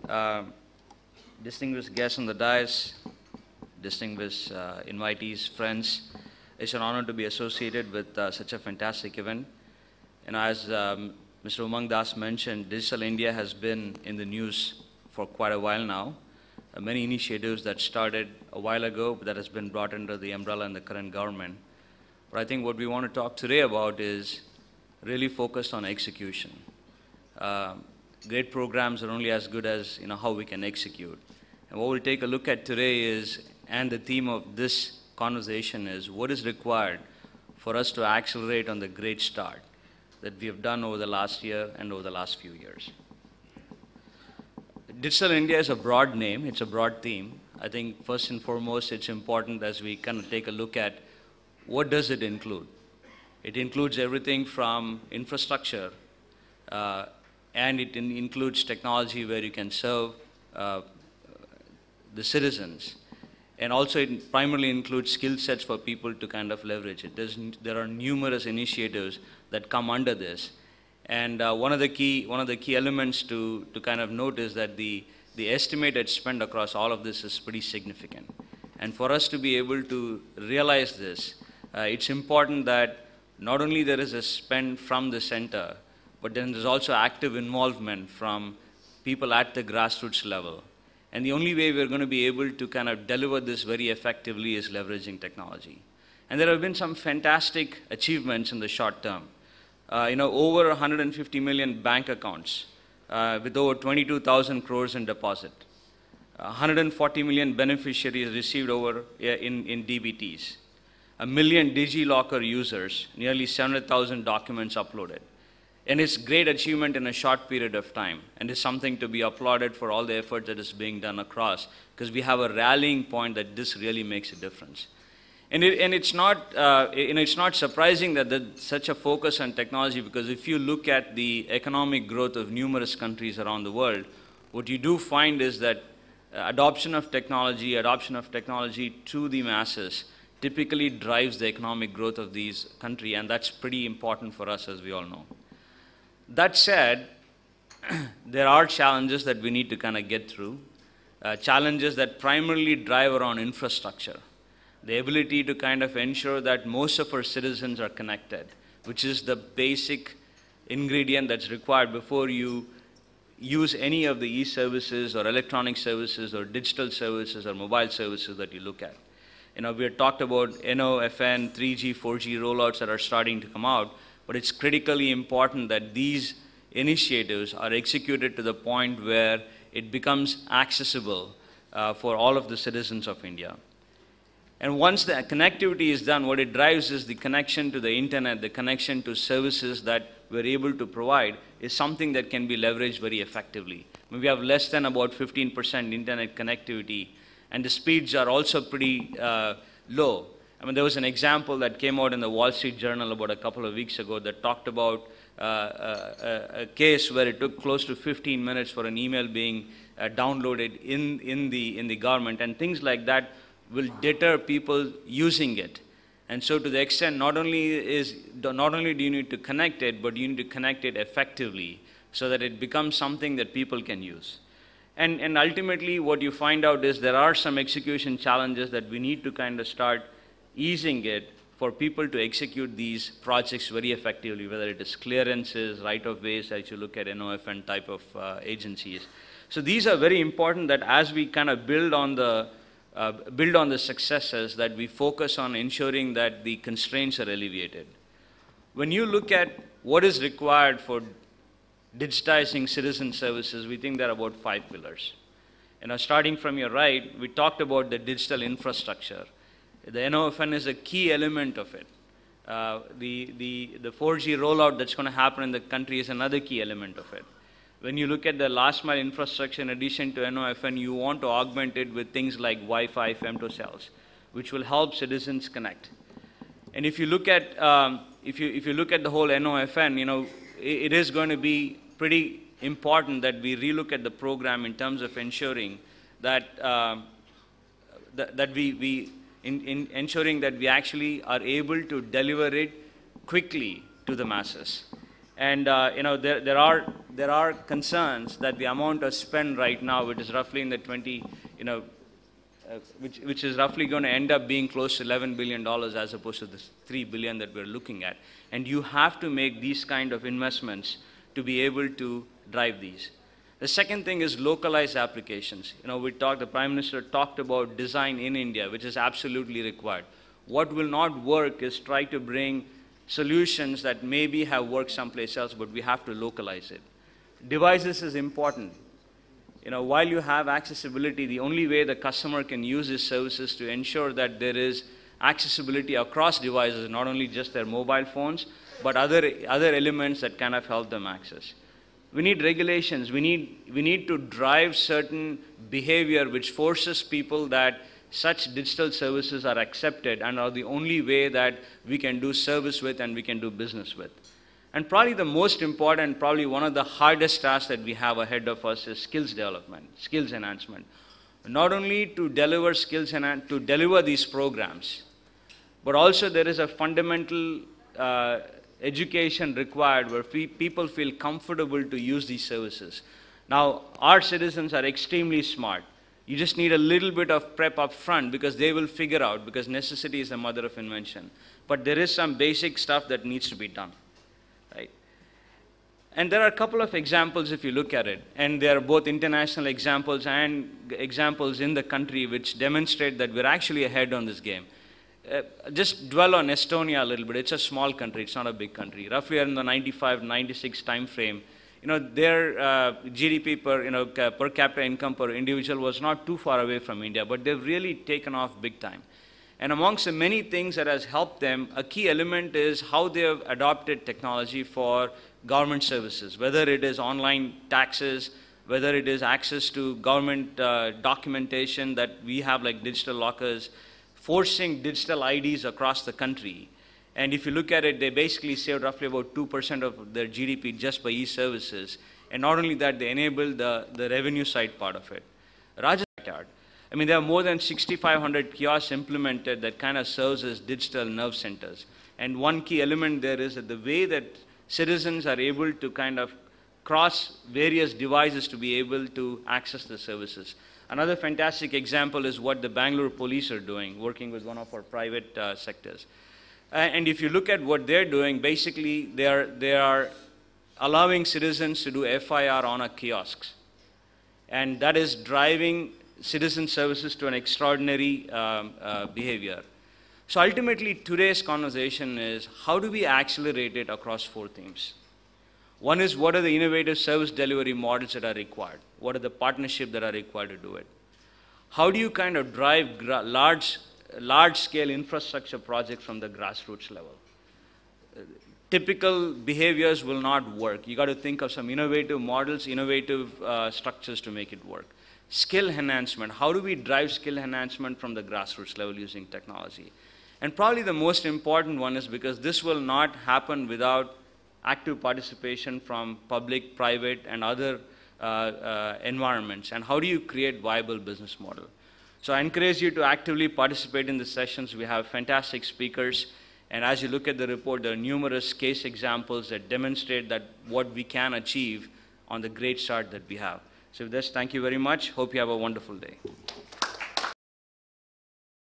Uh, Distinguished guests on the dais, distinguished invitees, friends, it's an honor to be associated with such a fantastic event. And as Mr. Umang Das mentioned, Digital India has been in the news for quite a while now. Many initiatives that started a while ago, but that has been brought under the umbrella in the current government. But I think what we want to talk today about is really focused on execution. Great programs are only as good as how we can execute. And what we'll take a look at today is, and the theme of this conversation is, what is required for us to accelerate on the great start that we have done over the last year and over the last few years. Digital India is a broad name, it's a broad theme. I think first and foremost, it's important as we kind of take a look at what does it include. It includes everything from infrastructure, and it includes technology where you can serve the citizens. And also it primarily includes skill sets for people to kind of leverage it. There are numerous initiatives that come under this. And one of the key elements to kind of note is that the estimated spend across all of this is pretty significant. And for us to be able to realize this, it's important that not only there is a spend from the center, but then there's also active involvement from people at the grassroots level. And the only way we're going to be able to kind of deliver this very effectively is leveraging technology. And there have been some fantastic achievements in the short term. Over 150 million bank accounts with over 22,000 crores in deposit. 140 million beneficiaries received over in DBTs. 1 million DigiLocker users, nearly 700,000 documents uploaded. And it's great achievement in a short period of time, and it's something to be applauded for all the effort that is being done across, because we have a rallying point that this really makes a difference. And it's not surprising that there's such a focus on technology, because if you look at the economic growth of numerous countries around the world, what you do find is that adoption of technology to the masses typically drives the economic growth of these countries, and that's pretty important for us, as we all know. That said, there are challenges that we need to kind of get through, challenges that primarily drive around infrastructure, the ability to kind of ensure that most of our citizens are connected, which is the basic ingredient that's required before you use any of the e-services or electronic services or digital services or mobile services that you look at. We have talked about Anoo, FN, 3G, 4G rollouts that are starting to come out, but it's critically important that these initiatives are executed to the point where it becomes accessible for all of the citizens of India. And once the connectivity is done, what it drives is the connection to the internet, the connection to services that we're able to provide is something that can be leveraged very effectively. We have less than about 15% internet connectivity, and the speeds are also pretty low. There was an example that came out in the Wall Street Journal about a couple of weeks ago that talked about a case where it took close to 15 minutes for an email being downloaded in the government, and things like that will deter people using it. And so to the extent, not only do you need to connect it, but you need to connect it effectively so that it becomes something that people can use. And ultimately, what you find out is there are some execution challenges that we need to kind of start easing it for people to execute these projects very effectively, whether it is clearances, right-of-ways, as you look at NOFN type of agencies. So these are very important that as we kind of build on the successes, that we focus on ensuring that the constraints are alleviated. When you look at what is required for digitizing citizen services, we think there are about 5 pillars. Starting from your right, we talked about the digital infrastructure. The NOFN is a key element of it. The 4G rollout that's going to happen in the country is another key element of it. When you look at the last mile infrastructure, in addition to NOFN, you want to augment it with things like Wi-Fi, femtocells, which will help citizens connect. And if you look at if you look at the whole NOFN, it is going to be pretty important that we relook at the program in terms of ensuring that ensuring that we actually are able to deliver it quickly to the masses. And there are concerns that the amount of spend right now, which is roughly in the 20, which is roughly going to end up being close to $11 billion as opposed to the $3 billion that we're looking at. And you have to make these kind of investments to be able to drive these. The second thing is localized applications. The Prime Minister talked about design in India, which is absolutely required. What will not work is try to bring solutions that maybe have worked someplace else, but we have to localize it. Devices is important. While you have accessibility, the only way the customer can use these services to ensure that there is accessibility across devices, not only just their mobile phones, but other elements that kind of help them access. We need regulations. We need to drive certain behavior which forces people that such digital services are accepted and are the only way that we can do service with and we can do business with. And probably the most important, probably one of the hardest tasks that we have ahead of us is skills development, skills enhancement. Not only to deliver skills and to deliver these programs, but also there is a fundamental education required where people feel comfortable to use these services. Now, our citizens are extremely smart. You just need a little bit of prep up front because they will figure out, because necessity is the mother of invention. But there is some basic stuff that needs to be done, right? And there are a couple of examples if you look at it, and they are both international examples and examples in the country which demonstrate that we're actually ahead on this game. Just dwell on Estonia a little bit. It's a small country. It's not a big country. Roughly in the 95, 96 time frame, their GDP per capita income per individual was not too far away from India, but they've really taken off big time. And amongst the many things that has helped them, a key element is how they have adopted technology for government services, whether it is online taxes, whether it is access to government documentation that we have like digital lockers, forcing digital IDs across the country. And if you look at it, they basically saved roughly about 2% of their GDP just by e-services. And not only that, they enabled the revenue side part of it. Rajasthan, there are more than 6,500 kiosks implemented that kind of serves as digital nerve centers. And one key element there is that the way that citizens are able to kind of cross various devices to be able to access the services. Another fantastic example is what the Bangalore police are doing, working with one of our private sectors. And if you look at what they're doing, basically they are allowing citizens to do FIR on our kiosks. And that is driving citizen services to an extraordinary behavior. So ultimately, today's conversation is how do we accelerate it across 4 themes? One is, what are the innovative service delivery models that are required? What are the partnerships that are required to do it? How do you kind of drive large-scale infrastructure projects from the grassroots level? Typical behaviors will not work. You got to think of some innovative models, innovative structures to make it work. Skill enhancement. How do we drive skill enhancement from the grassroots level using technology? And probably the most important one is because this will not happen without active participation from public, private, and other environments. And how do you create viable business model? So I encourage you to actively participate in the sessions. We have fantastic speakers. And as you look at the report, there are numerous case examples that demonstrate that what we can achieve on the great start that we have. So with this, thank you very much. Hope you have a wonderful day.